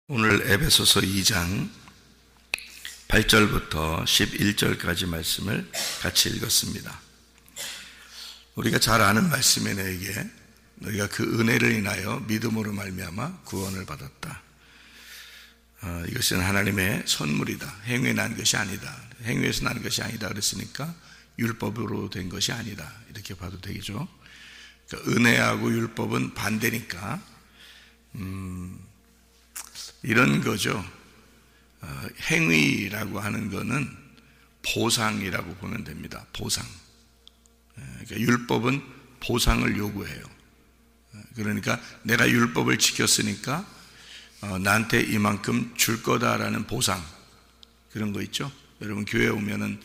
오늘 에베소서 2장 8절부터 11절까지 말씀을 같이 읽었습니다. 우리가 잘 아는 말씀이네. 너희가 그 은혜를 인하여 믿음으로 말미암아 구원을 받았다. 이것은 하나님의 선물이다. 행위에 난 것이 아니다. 행위에서 난 것이 아니다 그랬으니까 율법으로 된 것이 아니다, 이렇게 봐도 되겠죠. 그러니까 은혜하고 율법은 반대니까 이런 거죠. 행위라고 하는 거는 보상이라고 보면 됩니다. 보상. 그러니까 율법은 보상을 요구해요. 그러니까 내가 율법을 지켰으니까 나한테 이만큼 줄 거다라는 보상, 그런 거 있죠. 여러분 교회 오면은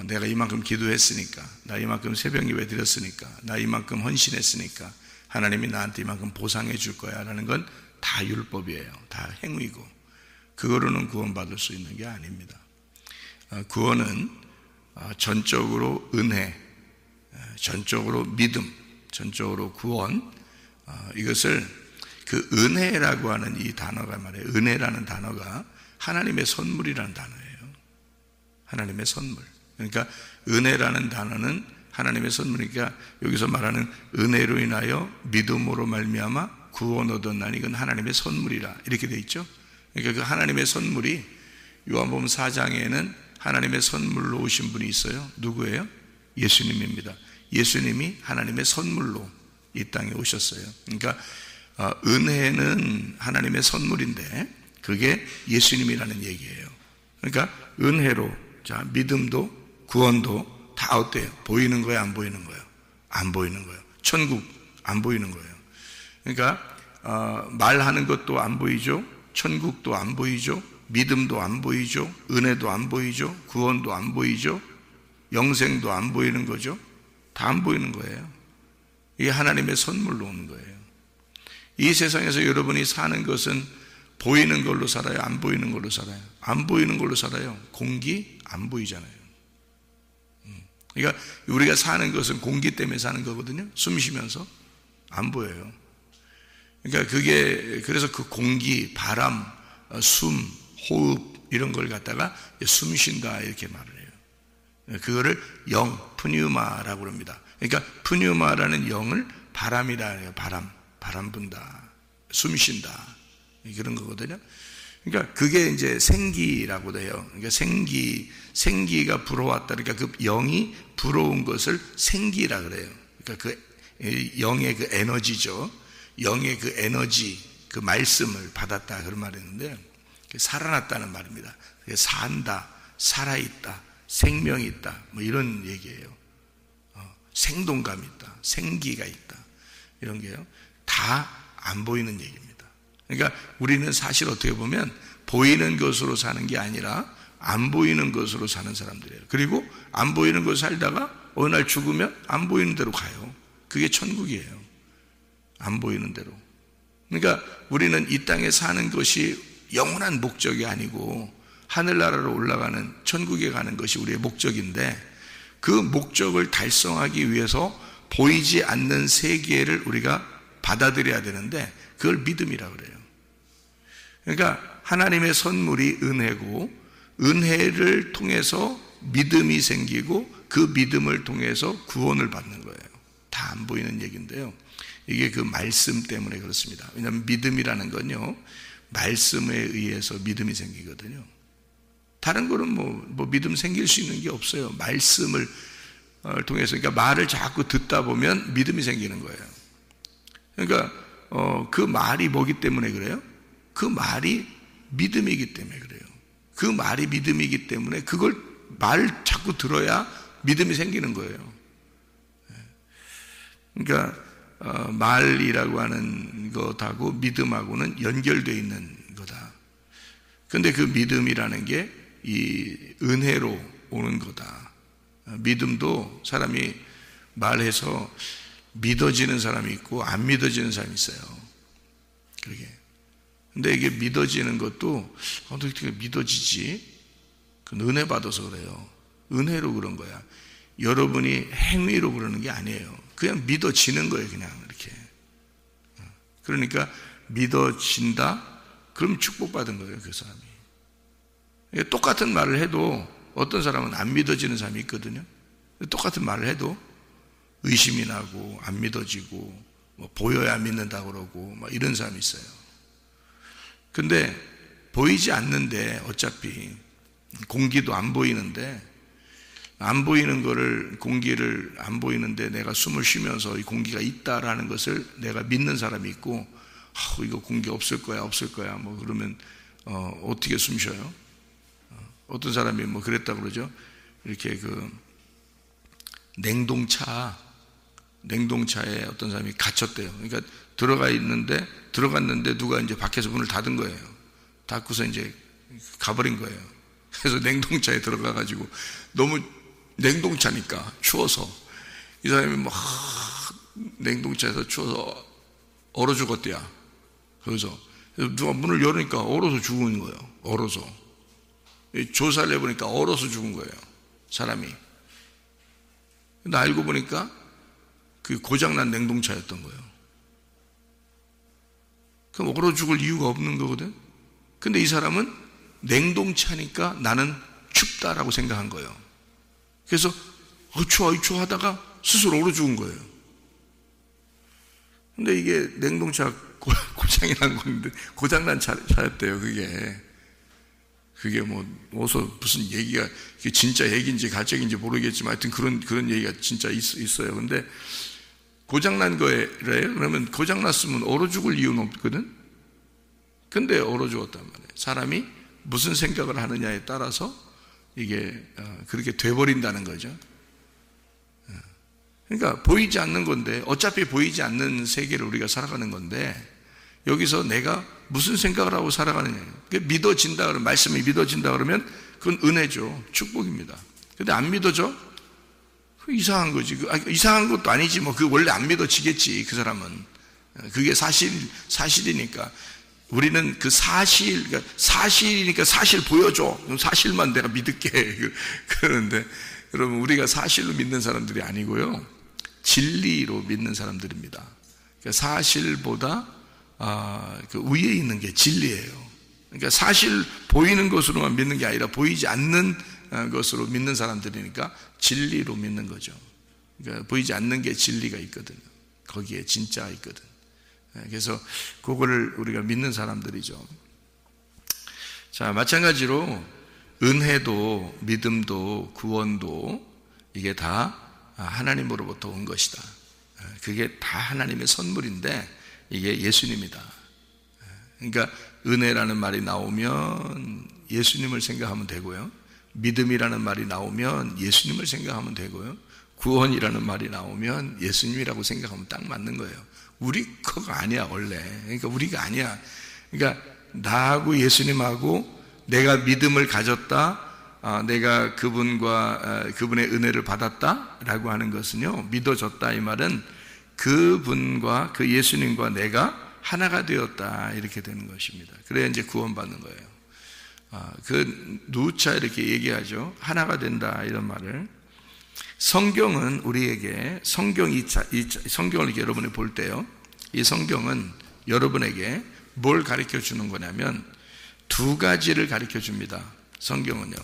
내가 이만큼 기도했으니까, 나 이만큼 새벽 예배 드렸으니까, 나 이만큼 헌신했으니까 하나님이 나한테 이만큼 보상해 줄 거야 라는 건 다 율법이에요. 다 행위고, 그거로는 구원받을 수 있는 게 아닙니다. 구원은 전적으로 은혜, 전적으로 믿음, 전적으로 구원, 이것을 그 은혜라고 하는 이 단어가 말이에요. 은혜라는 단어가 하나님의 선물이라는 단어예요. 하나님의 선물. 그러니까 은혜라는 단어는 하나님의 선물이니까 여기서 말하는 은혜로 인하여 믿음으로 말미암아 구원 얻었나니 이건 하나님의 선물이라, 이렇게 돼 있죠. 그러니까 그 하나님의 선물이 요한복음 4장에는 하나님의 선물로 오신 분이 있어요. 누구예요? 예수님입니다. 예수님이 하나님의 선물로 이 땅에 오셨어요. 그러니까 은혜는 하나님의 선물인데 그게 예수님이라는 얘기예요. 그러니까 은혜로, 자, 믿음도 구원도 다 어때요? 보이는 거예요, 안 보이는 거예요? 안 보이는 거예요. 천국 안 보이는 거예요. 그러니까 말하는 것도 안 보이죠. 천국도 안 보이죠. 믿음도 안 보이죠. 은혜도 안 보이죠. 구원도 안 보이죠. 영생도 안 보이는 거죠. 다 안 보이는 거예요. 이게 하나님의 선물로 오는 거예요. 이 세상에서 여러분이 사는 것은 보이는 걸로 살아요, 안 보이는 걸로 살아요? 안 보이는 걸로 살아요. 공기 안 보이잖아요. 그러니까 우리가 사는 것은 공기 때문에 사는 거거든요. 숨 쉬면서 안 보여요. 그러니까 그게, 그래서 그 공기, 바람, 숨, 호흡 이런 걸 갖다가 숨 쉰다 이렇게 말을 해요. 그거를 영, 푸뉴마라고 합니다. 그러니까 푸뉴마라는 영을 바람이라 해요. 바람 분다, 숨 쉰다, 그런 거거든요. 그러니까 그게 이제 생기라고 돼요. 그러니까 생기가 불어왔다. 그러니까 그 영이 불어온 것을 생기라 그래요. 그러니까 그 영의 그 에너지죠. 영의 그 에너지, 그 말씀을 받았다, 그런 말이 있는데, 살아났다는 말입니다. 산다, 살아있다, 생명이 있다, 뭐 이런 얘기예요. 생동감이 있다, 생기가 있다, 이런 게요. 다 안 보이는 얘기입니다. 그러니까 우리는 사실 어떻게 보면 보이는 것으로 사는 게 아니라 안 보이는 것으로 사는 사람들이에요. 그리고 안 보이는 것을 살다가 어느 날 죽으면 안 보이는 대로 가요. 그게 천국이에요. 안 보이는 대로. 그러니까 우리는 이 땅에 사는 것이 영원한 목적이 아니고 하늘나라로 올라가는, 천국에 가는 것이 우리의 목적인데, 그 목적을 달성하기 위해서 보이지 않는 세계를 우리가 받아들여야 되는데 그걸 믿음이라고 그래요. 그러니까 하나님의 선물이 은혜고, 은혜를 통해서 믿음이 생기고 그 믿음을 통해서 구원을 받는 거예요. 다 안 보이는 얘기인데요. 이게 그 말씀 때문에 그렇습니다. 왜냐하면 믿음이라는 건요, 말씀에 의해서 믿음이 생기거든요. 다른 거는 뭐 믿음 생길 수 있는 게 없어요. 말씀을 통해서, 그러니까 말을 자꾸 듣다 보면 믿음이 생기는 거예요. 그러니까 그 말이 뭐기 때문에 그래요? 그 말이 믿음이기 때문에 그래요. 그 말이 믿음이기 때문에 그걸 말 자꾸 들어야 믿음이 생기는 거예요. 그러니까 말이라고 하는 것하고 믿음하고는 연결되어 있는 거다. 그런데 그 믿음이라는 게 이 은혜로 오는 거다. 믿음도 사람이 말해서 믿어지는 사람이 있고 안 믿어지는 사람이 있어요. 그러게. 근데 이게 믿어지는 것도 어떻게 믿어지지? 그건 은혜 받아서 그래요. 은혜로 그런 거야. 여러분이 행위로 그러는 게 아니에요. 그냥 믿어지는 거예요. 그냥 이렇게. 그러니까 믿어진다? 그럼 축복받은 거예요, 그 사람이. 똑같은 말을 해도 어떤 사람은 안 믿어지는 사람이 있거든요. 똑같은 말을 해도 의심이 나고 안 믿어지고 뭐 보여야 믿는다 그러고 막 이런 사람이 있어요. 근데 보이지 않는데 어차피 공기도 안 보이는데 안 보이는 거를 공기를 안 보이는데 내가 숨을 쉬면서 이 공기가 있다라는 것을 내가 믿는 사람이 있고 이거 공기 없을 거야 뭐 그러면 어떻게 숨 쉬어요? 어떤 사람이 뭐 그랬다 그러죠. 이렇게 그 냉동차에 어떤 사람이 갇혔대요. 그러니까 들어갔는데 누가 이제 밖에서 문을 닫은 거예요. 닫고서 이제 가버린 거예요. 그래서 냉동차에 들어가가지고 너무 냉동차니까 추워서 이 사람이 막 냉동차에서 추워서 얼어 죽었대야. 그래서 누가 문을 열으니까 얼어서 죽은 거예요. 얼어서. 조사를 해보니까 얼어서 죽은 거예요, 사람이. 근데 알고 보니까 그 고장난 냉동차였던 거예요. 그럼 얼어 죽을 이유가 없는 거거든. 근데 이 사람은 냉동차니까 나는 춥다라고 생각한 거예요. 그래서 추워 하다가 스스로 얼어 죽은 거예요. 근데 이게 냉동차 고장이 난 건데 고장난 차였대요. 그게 뭐 어디서 무슨 얘기가 진짜 얘기인지 가짜인지 모르겠지만 하여튼 그런 얘기가 진짜 있어요. 근데 고장난 거래요. 그러면 고장났으면 얼어 죽을 이유는 없거든. 근데 얼어 죽었단 말이에요. 사람이 무슨 생각을 하느냐에 따라서 이게 그렇게 돼버린다는 거죠. 그러니까 보이지 않는 건데 어차피 보이지 않는 세계를 우리가 살아가는 건데 여기서 내가 무슨 생각을 하고 살아가느냐. 믿어진다 그러면, 말씀이 믿어진다 그러면 그건 은혜죠. 축복입니다. 근데 안 믿어져? 이상한 거지. 이상한 것도 아니지. 뭐, 원래 안 믿어지겠지. 그 사람은. 그게 사실이니까. 우리는 그 사실이니까 사실 보여줘. 그럼 사실만 내가 믿을게. 그러는데, 여러분, 우리가 사실로 믿는 사람들이 아니고요. 진리로 믿는 사람들입니다. 그러니까 사실보다 그 위에 있는 게 진리예요. 그러니까 사실 보이는 것으로만 믿는 게 아니라 보이지 않는 것으로 믿는 사람들이니까 진리로 믿는 거죠. 그러니까 보이지 않는 게 진리가 있거든요. 거기에 진짜가 있거든. 그래서 그거를 우리가 믿는 사람들이죠. 자, 마찬가지로 은혜도 믿음도 구원도 이게 다 하나님으로부터 온 것이다. 그게 다 하나님의 선물인데 이게 예수님이다. 그러니까 은혜라는 말이 나오면 예수님을 생각하면 되고요. 믿음이라는 말이 나오면 예수님을 생각하면 되고요. 구원이라는 말이 나오면 예수님이라고 생각하면 딱 맞는 거예요. 우리 거가 아니야 원래. 그러니까 우리가 아니야. 그러니까 나하고 예수님하고 내가 믿음을 가졌다, 내가 그분의 은혜를 받았다라고 하는 것은요, 믿어졌다 이 말은 그분과 그 예수님과 내가 하나가 되었다 이렇게 되는 것입니다. 그래야 이제 구원받는 거예요. 그 누차 이렇게 얘기하죠. 하나가 된다 이런 말을. 성경은 우리에게 성경을 이렇게 여러분이 볼 때요, 이 성경은 여러분에게 뭘 가르쳐 주는 거냐면 두 가지를 가르쳐 줍니다. 성경은요.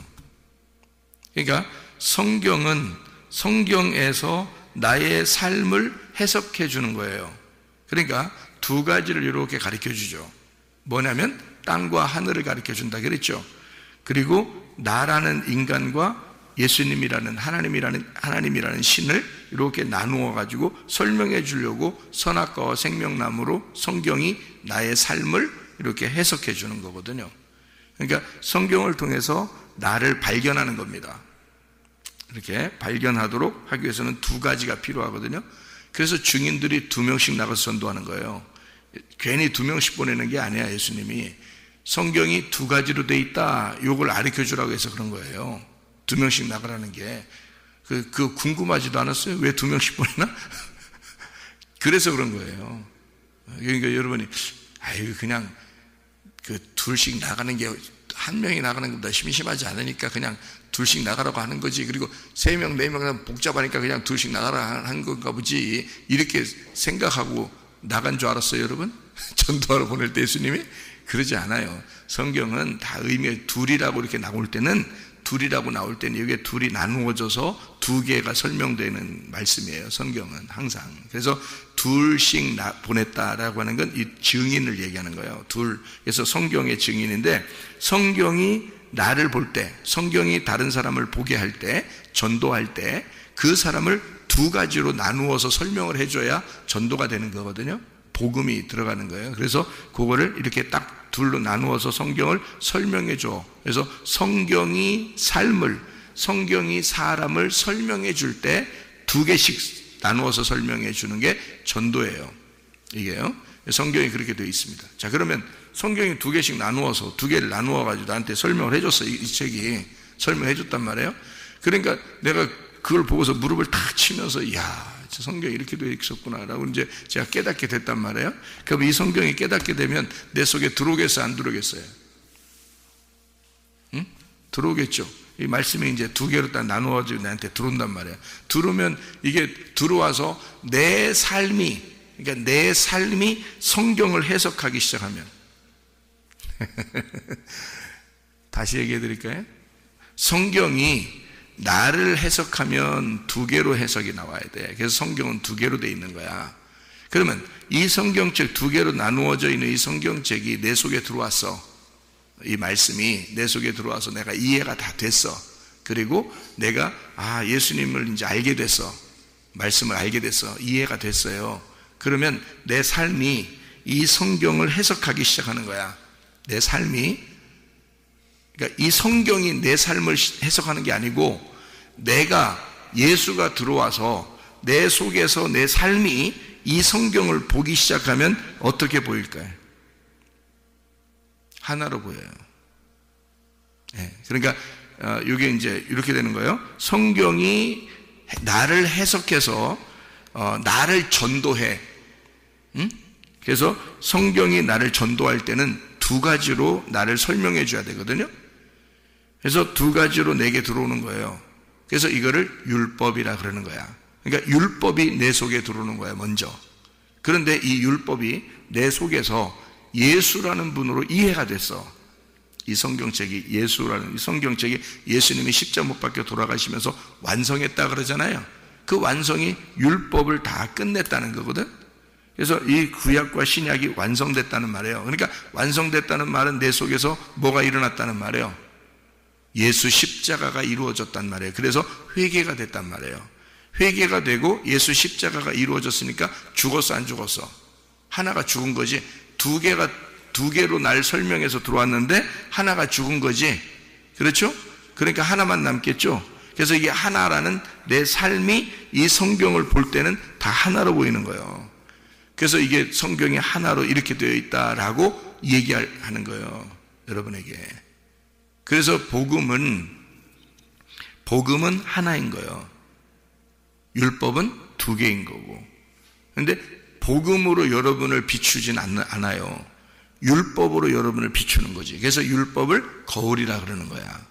그러니까 성경은 성경에서 나의 삶을 해석해 주는 거예요. 그러니까 두 가지를 이렇게 가르쳐 주죠. 뭐냐면 땅과 하늘을 가르쳐 준다 그랬죠. 그리고 나라는 인간과 예수님이라는 하나님이라는 신을 이렇게 나누어 가지고 설명해 주려고 선악과와 생명나무로 성경이 나의 삶을 이렇게 해석해 주는 거거든요. 그러니까 성경을 통해서 나를 발견하는 겁니다. 이렇게 발견하도록 하기 위해서는 두 가지가 필요하거든요. 그래서 증인들이 2명씩 나가서 전도하는 거예요. 괜히 2명씩 보내는 게 아니야. 예수님이 성경이 두 가지로 돼 있다, 요걸 가르쳐 주라고 해서 그런 거예요. 2명씩 나가라는 게 그 궁금하지도 않았어요? 왜 2명씩 보내나? 그래서 그런 거예요. 그러니까 여러분이 그냥 둘씩 나가는 게, 한 명이 나가는 것보다 심심하지 않으니까 그냥 둘씩 나가라고 하는 거지. 그리고 3명, 4명 복잡하니까 그냥 둘씩 나가라 하는 건가 보지. 이렇게 생각하고 나간 줄 알았어요, 여러분? 전도하러 보낼 때 예수님이? 그러지 않아요. 성경은 다 의미가 둘이라고 이렇게 나올 때는 여기에 둘이 나누어져서 두 개가 설명되는 말씀이에요. 성경은 항상. 그래서 둘씩 보냈다라고 하는 건 이 증인을 얘기하는 거예요. 둘. 그래서 성경의 증인인데, 성경이 나를 볼 때, 성경이 다른 사람을 보게 할 때, 전도할 때 그 사람을 두 가지로 나누어서 설명을 해줘야 전도가 되는 거거든요. 복음이 들어가는 거예요. 그래서 그거를 이렇게 딱 둘로 나누어서 성경을 설명해 줘. 그래서 성경이 사람을 설명해 줄 때 두 개씩 나누어서 설명해 주는 게 전도예요. 이게요. 성경이 그렇게 되어 있습니다. 자, 그러면 성경이 두 개씩 나누어서, 두 개를 나누어 가지고 나한테 설명을 해줬어. 이 책이 설명해 줬단 말이에요. 그러니까 내가 그걸 보고서 무릎을 탁 치면서, 이야, 성경이 이렇게 되어 있었구나 라고 이제 제가 깨닫게 됐단 말이에요. 그럼 이 성경이 깨닫게 되면 내 속에 들어오겠어요, 안 들어오겠어요? 응? 들어오겠죠. 이 말씀이 이제 두 개로 딱 나누어지고 나한테 들어온단 말이에요. 들어오면 이게 들어와서 내 삶이 성경을 해석하기 시작하면 다시 얘기해 드릴까요? 성경이 나를 해석하면 두 개로 해석이 나와야 돼. 그래서 성경은 두 개로 돼 있는 거야. 그러면 이 성경책, 두 개로 나누어져 있는 이 성경책이 내 속에 들어왔어. 이 말씀이 내 속에 들어와서 내가 이해가 다 됐어. 그리고 내가 예수님을 이제 알게 됐어. 말씀을 알게 됐어. 이해가 됐어요. 그러면 내 삶이 이 성경을 해석하기 시작하는 거야. 내 삶이, 그러니까 이 성경이 내 삶을 해석하는 게 아니고, 내가, 예수가 들어와서 내 속에서 내 삶이 이 성경을 보기 시작하면 어떻게 보일까요? 하나로 보여요. 네, 그러니까 이게 이제 이렇게 되는 거예요. 성경이 나를 해석해서 나를 전도해. 그래서 성경이 나를 전도할 때는 두 가지로 나를 설명해 줘야 되거든요. 그래서 두 가지로 내게 들어오는 거예요. 그래서 이거를 율법이라 그러는 거야. 그러니까 율법이 내 속에 들어오는 거야, 먼저. 그런데 이 율법이 내 속에서 예수라는 분으로 이해가 됐어. 이 성경책이 예수라는, 이 성경책이 예수님이 십자가 못 박혀 돌아가시면서 완성했다 그러잖아요. 그 완성이 율법을 다 끝냈다는 거거든. 그래서 이 구약과 신약이 완성됐다는 말이에요. 그러니까 완성됐다는 말은 내 속에서 뭐가 일어났다는 말이에요. 예수 십자가가 이루어졌단 말이에요. 그래서 회개가 됐단 말이에요. 회개가 되고 예수 십자가가 이루어졌으니까 죽었어, 안 죽었어? 하나가 죽은 거지. 두 개로 날 설명해서 들어왔는데 하나가 죽은 거지. 그렇죠? 그러니까 하나만 남겠죠. 그래서 이게 하나라는 내 삶이 이 성경을 볼 때는 다 하나로 보이는 거예요. 그래서 이게 성경이 하나로 이렇게 되어 있다라고 얘기하는 거예요, 여러분에게. 그래서 복음은 하나인 거예요. 율법은 두 개인 거고. 그런데 복음으로 여러분을 비추진 않아요. 율법으로 여러분을 비추는 거지. 그래서 율법을 거울이라 그러는 거야.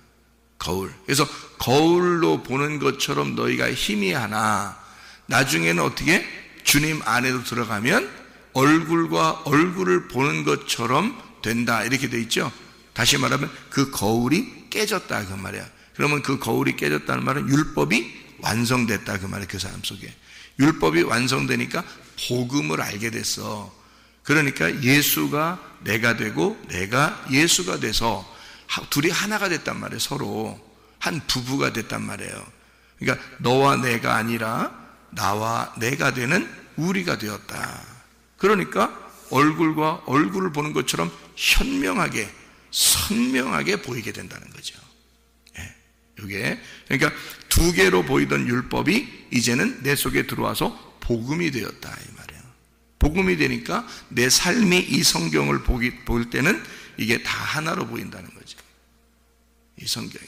거울. 그래서 거울로 보는 것처럼 너희가 희미하나 나중에는 어떻게? 주님 안에도 들어가면 얼굴과 얼굴을 보는 것처럼 된다. 이렇게 돼 있죠. 다시 말하면 그 거울이 깨졌다 그 말이야. 그러면 그 거울이 깨졌다는 말은 율법이 완성됐다 그 말이야. 그 사람 속에 율법이 완성되니까 복음을 알게 됐어. 그러니까 예수가 내가 되고 내가 예수가 돼서 둘이 하나가 됐단 말이에요. 서로 한 부부가 됐단 말이에요. 그러니까 너와 내가 아니라 나와 내가 되는 우리가 되었다. 그러니까 얼굴과 얼굴을 보는 것처럼 현명하게 선명하게 보이게 된다는 거죠. 이게 그러니까 두 개로 보이던 율법이 이제는 내 속에 들어와서 복음이 되었다 이 말이에요. 복음이 되니까 내 삶이 이 성경을 볼 때는 이게 다 하나로 보인다는 거죠. 이 성경이.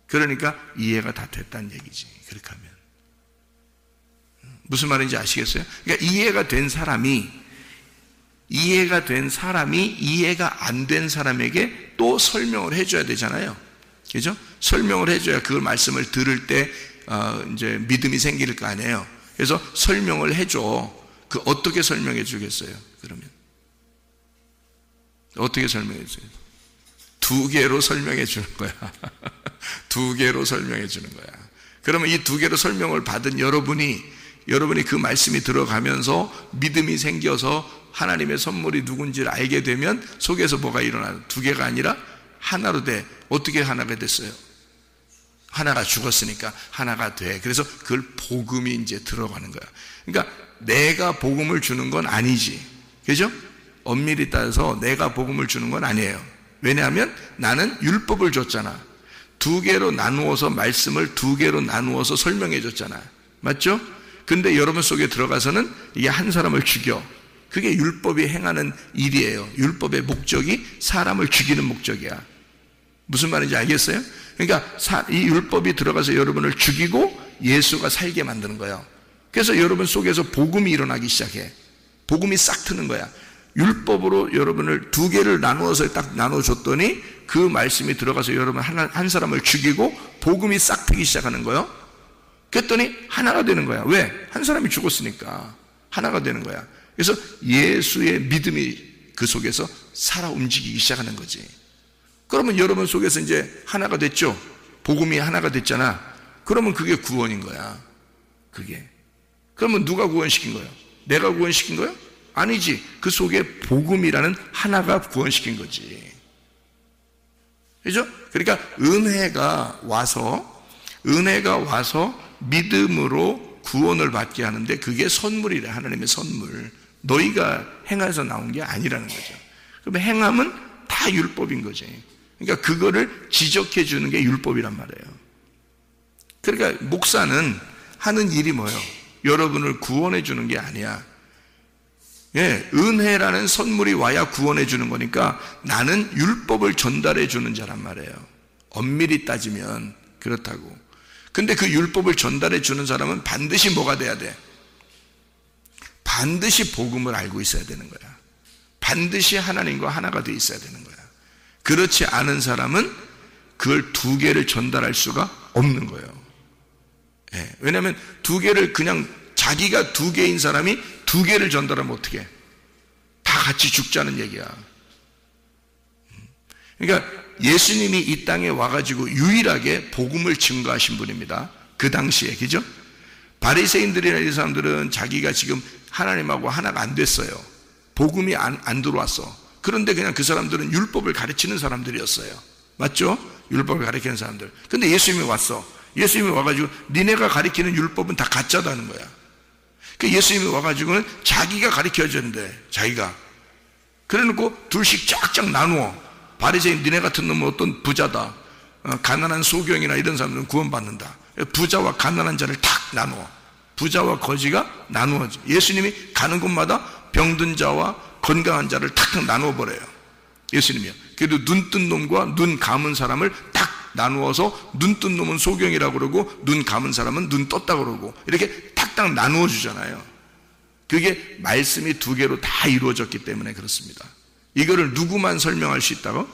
그러니까 이해가 다 됐다는 얘기지. 그렇게 하면 무슨 말인지 아시겠어요? 그러니까 이해가 된 사람이 이해가 안 된 사람에게 또 설명을 해줘야 되잖아요. 그죠? 설명을 해줘야 그 말씀을 들을 때 이제 믿음이 생길 거 아니에요. 그래서 설명을 해줘. 그 어떻게 설명해 주겠어요? 그러면 어떻게 설명해 주세요? 두 개로 설명해 주는 거야. 두 개로 설명해 주는 거야. 그러면 이 두 개로 설명을 받은 여러분이 그 말씀이 들어가면서 믿음이 생겨서 하나님의 선물이 누군지를 알게 되면 속에서 뭐가 일어나요? 두 개가 아니라 하나로 돼. 어떻게 하나가 됐어요? 하나가 죽었으니까 하나가 돼. 그래서 그걸 복음이 이제 들어가는 거야. 그러니까 내가 복음을 주는 건 아니지. 그죠? 엄밀히 따져서 내가 복음을 주는 건 아니에요. 왜냐하면 나는 율법을 줬잖아. 두 개로 나누어서 말씀을 두 개로 나누어서 설명해 줬잖아. 맞죠? 근데 여러분 속에 들어가서는 이게 한 사람을 죽여. 그게 율법이 행하는 일이에요. 율법의 목적이 사람을 죽이는 목적이야. 무슨 말인지 알겠어요? 그러니까 이 율법이 들어가서 여러분을 죽이고 예수가 살게 만드는 거예요. 그래서 여러분 속에서 복음이 일어나기 시작해. 복음이 싹 트는 거야. 율법으로 여러분을 두 개를 나누어서 딱 나눠줬더니 그 말씀이 들어가서 여러분 한 사람을 죽이고 복음이 싹 트기 시작하는 거예요. 그랬더니 하나가 되는 거야. 왜? 한 사람이 죽었으니까 하나가 되는 거야. 그래서 예수의 믿음이 그 속에서 살아 움직이기 시작하는 거지. 그러면 여러분 속에서 이제 하나가 됐죠. 복음이 하나가 됐잖아. 그러면 그게 구원인 거야. 그게. 그러면 누가 구원시킨 거예요? 내가 구원시킨 거예요? 아니지. 그 속에 복음이라는 하나가 구원시킨 거지. 그죠? 그러니까 은혜가 와서 믿음으로 구원을 받게 하는데 그게 선물이래. 하나님의 선물. 너희가 행해서 나온 게 아니라는 거죠. 그러면 행함은 다 율법인 거지. 그러니까 그거를 지적해 주는 게 율법이란 말이에요. 그러니까 목사는 하는 일이 뭐예요? 여러분을 구원해 주는 게 아니야. 예, 은혜라는 선물이 와야 구원해 주는 거니까 나는 율법을 전달해 주는 자란 말이에요. 엄밀히 따지면 그렇다고. 근데 그 율법을 전달해 주는 사람은 반드시 뭐가 돼야 돼? 반드시 복음을 알고 있어야 되는 거야. 반드시 하나님과 하나가 돼 있어야 되는 거야. 그렇지 않은 사람은 그걸 두 개를 전달할 수가 없는 거예요. 예, 왜냐하면 두 개를 그냥 자기가 두 개인 사람이 두 개를 전달하면 어떻게 해? 다 같이 죽자는 얘기야. 그러니까 예수님이 이 땅에 와가지고 유일하게 복음을 증거하신 분입니다. 그 당시에, 그죠? 바리새인들이나 이 사람들은 자기가 지금 하나님하고 하나가 안 됐어요. 복음이 안 들어왔어. 그런데 그냥 그 사람들은 율법을 가르치는 사람들이었어요. 맞죠? 율법을 가르치는 사람들. 근데 예수님이 왔어. 예수님이 와가지고 니네가 가르치는 율법은 다 가짜다는 거야. 그 예수님이 와가지고는 자기가 가르쳐줬는데 자기가 그래놓고 둘씩 쫙쫙 나누어. 바리새인 니네 같은 놈은 어떤 부자다, 가난한 소경이나 이런 사람들은 구원받는다. 부자와 가난한 자를 탁 나누어. 부자와 거지가 나누어져. 예수님이 가는 곳마다 병든 자와 건강한 자를 탁탁 나누어 버려요. 예수님이요. 그래도 눈 뜬 놈과 눈 감은 사람을 딱 나누어서 눈 뜬 놈은 소경이라고 그러고 눈 감은 사람은 눈 떴다 그러고 이렇게 탁탁 나누어 주잖아요. 그게 말씀이 두 개로 다 이루어졌기 때문에 그렇습니다. 이거를 누구만 설명할 수 있다고?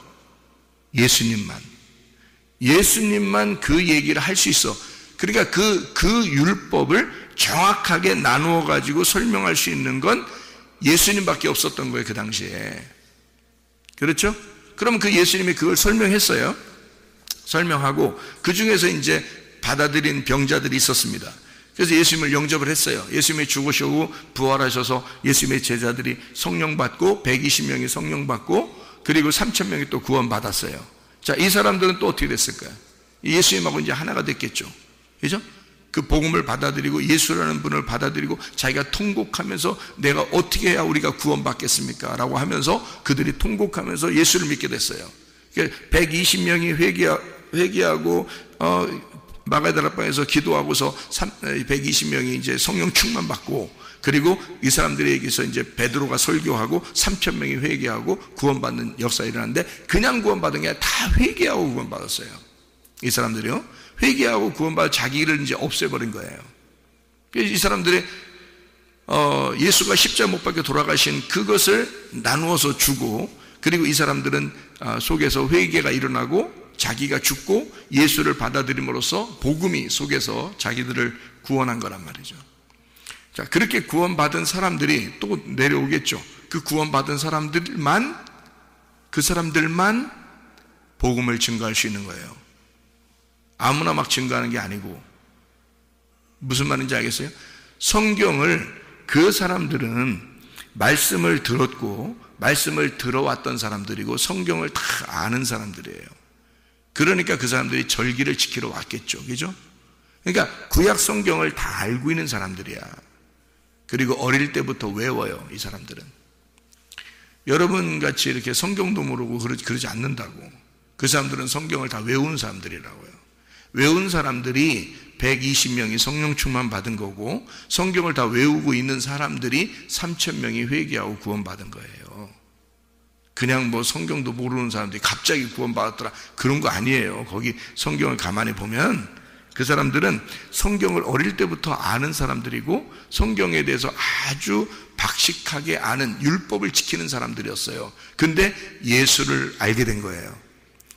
예수님만 그 얘기를 할 수 있어. 그러니까 그 율법을 정확하게 나누어 가지고 설명할 수 있는 건 예수님밖에 없었던 거예요, 그 당시에. 그렇죠? 그럼 그 예수님이 그걸 설명했어요. 설명하고 그 중에서 이제 받아들인 병자들이 있었습니다. 그래서 예수님을 영접을 했어요. 예수님이 죽으시고 부활하셔서 예수님의 제자들이 성령 받고 120명이 성령 받고 그리고 3,000명이 또 구원 받았어요. 자, 이 사람들은 또 어떻게 됐을까요? 예수님하고 이제 하나가 됐겠죠. 그죠? 그 복음을 받아들이고 예수라는 분을 받아들이고 자기가 통곡하면서 내가 어떻게 해야 우리가 구원받겠습니까? 라고 하면서 그들이 통곡하면서 예수를 믿게 됐어요. 120명이 회개하고 마가다락방에서 기도하고서 120명이 이제 성령 충만 받고 그리고 이 사람들에게서 이제 베드로가 설교하고 3,000명이 회개하고 구원받는 역사가 일어났는데 그냥 구원받은 게 아니라 다 회개하고 구원받았어요. 이 사람들이요. 회개하고 구원받아 자기를 이제 없애버린 거예요. 이 사람들이 예수가 십자가 못 박혀 돌아가신 그것을 나누어서 주고 그리고 이 사람들은 속에서 회개가 일어나고 자기가 죽고 예수를 받아들임으로써 복음이 속에서 자기들을 구원한 거란 말이죠. 자, 그렇게 구원받은 사람들이 또 내려오겠죠. 그 구원받은 사람들만, 그 사람들만 복음을 증거할 수 있는 거예요. 아무나 막 증거하는 게 아니고. 무슨 말인지 알겠어요? 성경을, 그 사람들은 말씀을 들었고 말씀을 들어왔던 사람들이고 성경을 다 아는 사람들이에요. 그러니까 그 사람들이 절기를 지키러 왔겠죠. 그죠? 그러니까 구약 성경을 다 알고 있는 사람들이야. 그리고 어릴 때부터 외워요, 이 사람들은. 여러분 같이 이렇게 성경도 모르고 그러지 않는다고. 그 사람들은 성경을 다 외운 사람들이라고요. 외운 사람들이 120명이 성령 충만 받은 거고, 성경을 다 외우고 있는 사람들이 3,000명이 회개하고 구원받은 거예요. 그냥 뭐 성경도 모르는 사람들이 갑자기 구원받았더라, 그런 거 아니에요. 거기 성경을 가만히 보면 그 사람들은 성경을 어릴 때부터 아는 사람들이고 성경에 대해서 아주 박식하게 아는, 율법을 지키는 사람들이었어요. 근데 예수를 알게 된 거예요.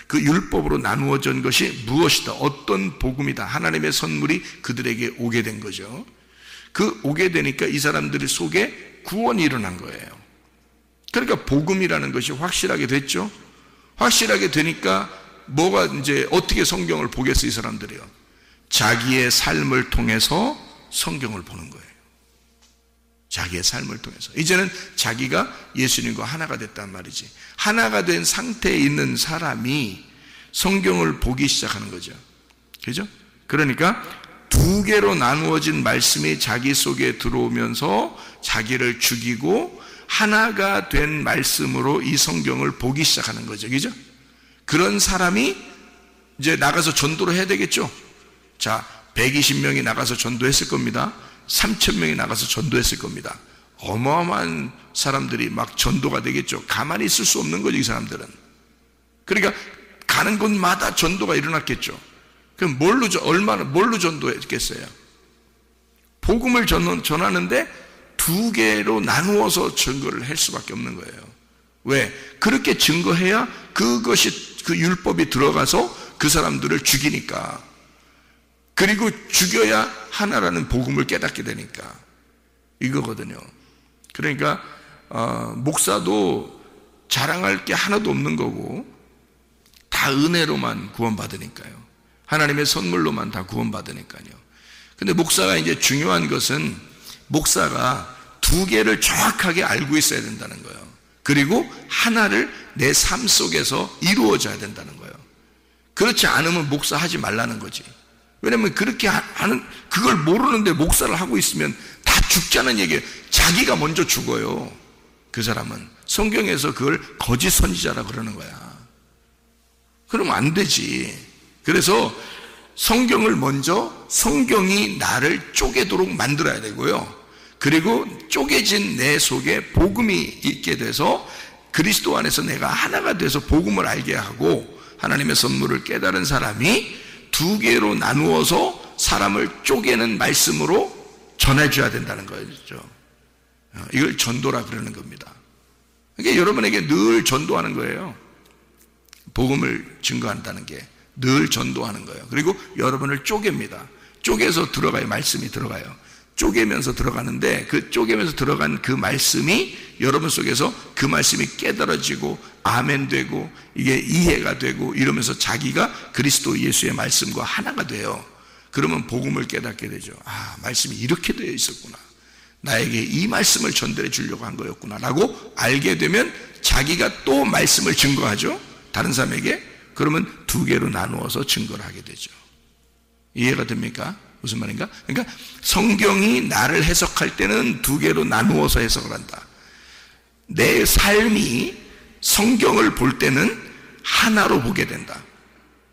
그 율법으로 나누어진 것이 무엇이다, 어떤 복음이다, 하나님의 선물이 그들에게 오게 된 거죠. 그 오게 되니까 이 사람들 속에 구원이 일어난 거예요. 그러니까 복음이라는 것이 확실하게 됐죠. 확실하게 되니까 뭐가 이제 어떻게 성경을 보겠어요, 이 사람들이요? 자기의 삶을 통해서 성경을 보는 거예요. 자기의 삶을 통해서. 이제는 자기가 예수님과 하나가 됐단 말이지. 하나가 된 상태에 있는 사람이 성경을 보기 시작하는 거죠. 그죠? 그러니까 두 개로 나누어진 말씀이 자기 속에 들어오면서 자기를 죽이고 하나가 된 말씀으로 이 성경을 보기 시작하는 거죠. 그죠? 그런 사람이 이제 나가서 전도를 해야 되겠죠. 자, 120명이 나가서 전도했을 겁니다. 3,000명이 나가서 전도했을 겁니다. 어마어마한 사람들이 막 전도가 되겠죠. 가만히 있을 수 없는 거죠, 이 사람들은. 그러니까 가는 곳마다 전도가 일어났겠죠. 그럼 뭘로 전도했겠어요? 복음을 전하는데 두 개로 나누어서 증거를 할 수밖에 없는 거예요. 왜? 그렇게 증거해야 그것이, 그 율법이 들어가서 그 사람들을 죽이니까. 그리고 죽여야 하나라는 복음을 깨닫게 되니까. 이거거든요. 그러니까 목사도 자랑할 게 하나도 없는 거고 다 은혜로만 구원받으니까요. 하나님의 선물로만 다 구원받으니까요. 근데 목사가 이제 중요한 것은 목사가 두 개를 정확하게 알고 있어야 된다는 거예요. 그리고 하나를 내 삶 속에서 이루어져야 된다는 거예요. 그렇지 않으면 목사하지 말라는 거지. 왜냐면 그렇게 하는, 그걸 모르는데 목사를 하고 있으면 다 죽자는 얘기예요. 자기가 먼저 죽어요. 그 사람은 성경에서 그걸 거짓 선지자라 그러는 거야. 그러면 안 되지. 그래서 성경을 먼저, 성경이 나를 쪼개도록 만들어야 되고요. 그리고 쪼개진 내 속에 복음이 있게 돼서 그리스도 안에서 내가 하나가 돼서 복음을 알게 하고 하나님의 선물을 깨달은 사람이 두 개로 나누어서 사람을 쪼개는 말씀으로 전해줘야 된다는 거죠. 이걸 전도라 그러는 겁니다. 그러니까 여러분에게 늘 전도하는 거예요. 복음을 증거한다는 게 늘 전도하는 거예요. 그리고 여러분을 쪼갭니다. 쪼개서 들어가요. 말씀이 들어가요. 쪼개면서 들어가는데 그 쪼개면서 들어간 그 말씀이 여러분 속에서 그 말씀이 깨달아지고 아멘되고 이게 이해가 되고 이러면서 자기가 그리스도 예수의 말씀과 하나가 돼요. 그러면 복음을 깨닫게 되죠. 아, 말씀이 이렇게 되어 있었구나. 나에게 이 말씀을 전달해 주려고 한 거였구나 라고 알게 되면 자기가 또 말씀을 증거하죠. 다른 사람에게. 그러면 두 개로 나누어서 증거를 하게 되죠. 이해가 됩니까? 무슨 말인가? 그러니까 성경이 나를 해석할 때는 두 개로 나누어서 해석을 한다. 내 삶이 성경을 볼 때는 하나로 보게 된다.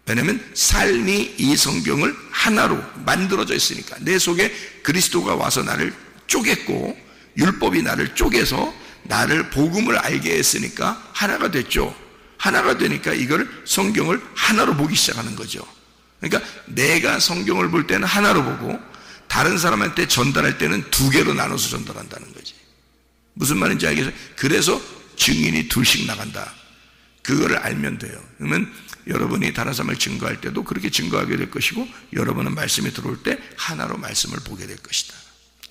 왜냐하면 삶이 이 성경을 하나로 만들어져 있으니까. 내 속에 그리스도가 와서 나를 쪼갰고 율법이 나를 쪼개서 나를 복음을 알게 했으니까 하나가 됐죠. 하나가 되니까 이걸 성경을 하나로 보기 시작하는 거죠. 그러니까 내가 성경을 볼 때는 하나로 보고 다른 사람한테 전달할 때는 두 개로 나눠서 전달한다는 거지. 무슨 말인지 알겠어요? 그래서 증인이 둘씩 나간다. 그거를 알면 돼요. 그러면 여러분이 다른 사람을 증거할 때도 그렇게 증거하게 될 것이고 여러분은 말씀이 들어올 때 하나로 말씀을 보게 될 것이다.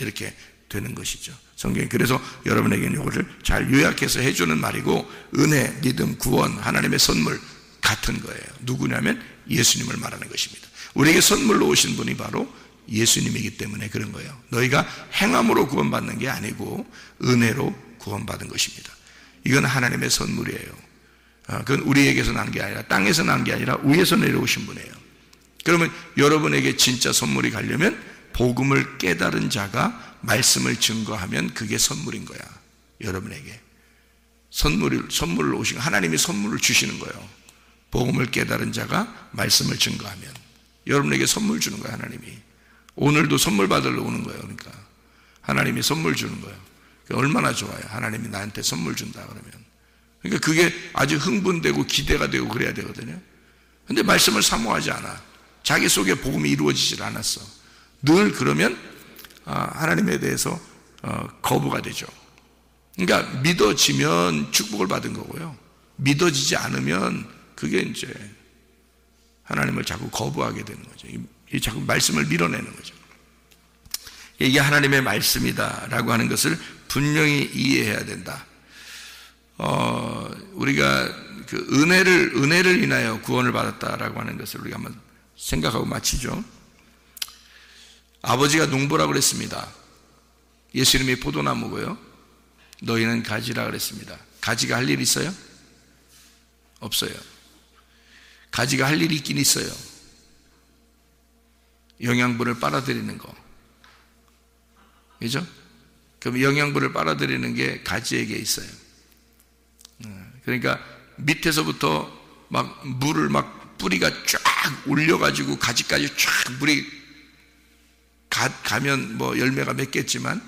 이렇게 되는 것이죠. 성경이 그래서 여러분에게는 이거를 잘 요약해서 해주는 말이고, 은혜, 믿음, 구원, 하나님의 선물 같은 거예요. 누구냐면 예수님을 말하는 것입니다. 우리에게 선물로 오신 분이 바로 예수님이기 때문에 그런 거예요. 너희가 행함으로 구원받는 게 아니고 은혜로 구원받은 것입니다. 이건 하나님의 선물이에요. 그건 우리에게서 난 게 아니라, 땅에서 난 게 아니라 위에서 내려오신 분이에요. 그러면 여러분에게 진짜 선물이 가려면 복음을 깨달은 자가 말씀을 증거하면 그게 선물인 거야. 여러분에게 선물을 오시고 하나님이 선물을 주시는 거예요. 복음을 깨달은 자가 말씀을 증거하면 여러분에게 선물 주는 거야. 하나님이 오늘도 선물 받으러 오는 거예요. 그러니까 하나님이 선물 주는 거예요. 얼마나 좋아요. 하나님이 나한테 선물 준다 그러면. 그러니까 그게 아주 흥분되고 기대가 되고 그래야 되거든요. 근데 말씀을 사모하지 않아. 자기 속에 복음이 이루어지질 않았어. 늘 그러면 하나님에 대해서 거부가 되죠. 그러니까 믿어지면 축복을 받은 거고요. 믿어지지 않으면 그게 이제 하나님을 자꾸 거부하게 되는 거죠. 자꾸 말씀을 밀어내는 거죠. 이게 하나님의 말씀이다라고 하는 것을 분명히 이해해야 된다. 우리가 그 은혜를 인하여 구원을 받았다라고 하는 것을 우리가 한번 생각하고 마치죠. 아버지가 농부라고 그랬습니다. 예수님이 포도나무고요. 너희는 가지라 그랬습니다. 가지가 할 일 있어요? 없어요. 가지가 할 일이 있긴 있어요. 영양분을 빨아들이는 거. 그죠? 그럼 영양분을 빨아들이는 게 가지에게 있어요. 그러니까 밑에서부터 막 물을 막 뿌리가 쫙 올려가지고 가지까지 쫙 물이 가면 뭐 열매가 맺겠지만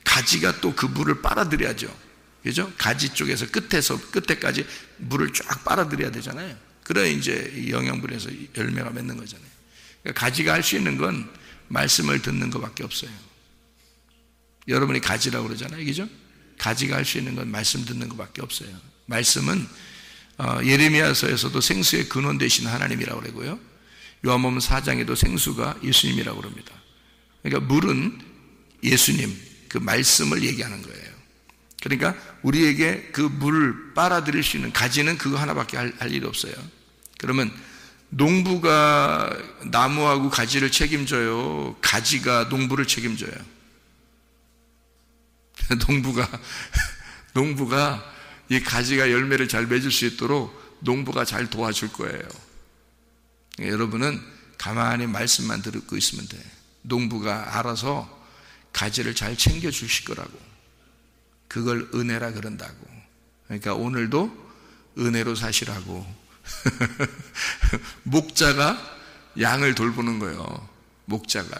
가지가 또 그 물을 빨아들여야죠. 그죠? 가지 쪽에서 끝에까지 물을 쫙 빨아들여야 되잖아요. 그래야 이제 영양분에서 열매가 맺는 거잖아요. 그러니까 가지가 할 수 있는 건 말씀을 듣는 것밖에 없어요. 여러분이 가지라고 그러잖아요. 그죠? 가지가 할 수 있는 건 말씀 듣는 것밖에 없어요. 말씀은 예레미야서에서도 생수의 근원 되신 하나님이라고 그러고요. 요한복음 4장에도 생수가 예수님이라고 그럽니다. 그러니까 물은 예수님, 그 말씀을 얘기하는 거예요. 그러니까 우리에게 그 물을 빨아들일 수 있는 가지는 그거 하나밖에 할 일이 없어요. 그러면 농부가 나무하고 가지를 책임져요? 가지가 농부를 책임져요? 농부가 이 가지가 열매를 잘 맺을 수 있도록 농부가 잘 도와줄 거예요. 여러분은 가만히 말씀만 듣고 있으면 돼. 농부가 알아서 가지를 잘 챙겨 주실 거라고. 그걸 은혜라 그런다고. 그러니까 오늘도 은혜로 사시라고. 목자가 양을 돌보는 거예요. 목자가.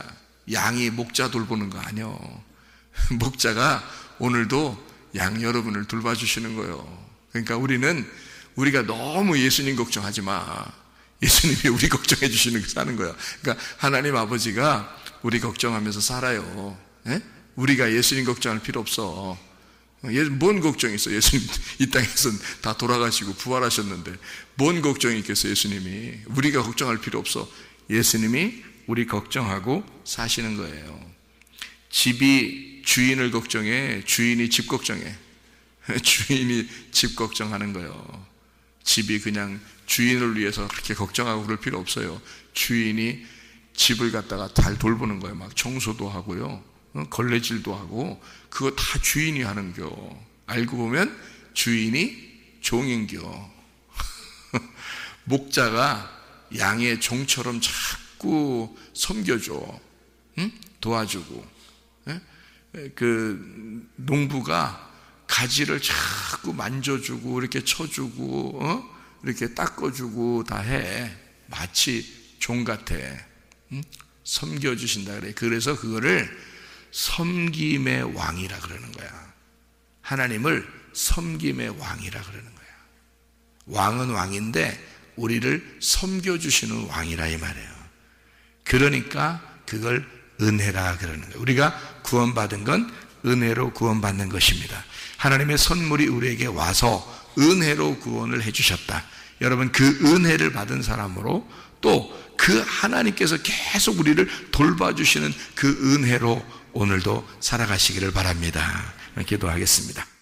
양이 목자 돌보는 거 아니요. 목자가 오늘도 양 여러분을 돌봐주시는 거예요. 그러니까 우리가 너무 예수님 걱정하지 마. 예수님이 우리 걱정해 주시는 거 사는 거야. 그러니까 하나님 아버지가 우리 걱정하면서 살아요. 예? 우리가 예수님 걱정할 필요 없어. 뭔 걱정이 있어? 예수님 이 땅에서는 다 돌아가시고 부활하셨는데 뭔 걱정이 있겠어? 예수님이. 우리가 걱정할 필요 없어. 예수님이 우리 걱정하고 사시는 거예요. 집이 주인을 걱정해, 주인이 집 걱정해. 주인이 집 걱정하는 거예요. 집이 그냥 주인을 위해서 그렇게 걱정하고 그럴 필요 없어요. 주인이 집을 갖다가 잘 돌보는 거예요. 막 청소도 하고요, 걸레질도 하고, 그거 다 주인이 하는겨. 알고 보면 주인이 종인겨. 목자가 양의 종처럼 자꾸 섬겨줘. 응? 도와주고. 그 농부가 가지를 자꾸 만져주고 이렇게 쳐주고 이렇게 닦아주고 다 해. 마치 종 같아. 섬겨주신다 그래. 그래서 그거를 섬김의 왕이라 그러는 거야. 하나님을 섬김의 왕이라 그러는 거야. 왕은 왕인데 우리를 섬겨주시는 왕이라 이 말이에요. 그러니까 그걸 은혜라 그러는 거예요. 우리가 구원받은 건 은혜로 구원받는 것입니다. 하나님의 선물이 우리에게 와서 은혜로 구원을 해주셨다. 여러분, 그 은혜를 받은 사람으로 또 그 하나님께서 계속 우리를 돌봐주시는 그 은혜로 오늘도 살아가시기를 바랍니다. 기도하겠습니다.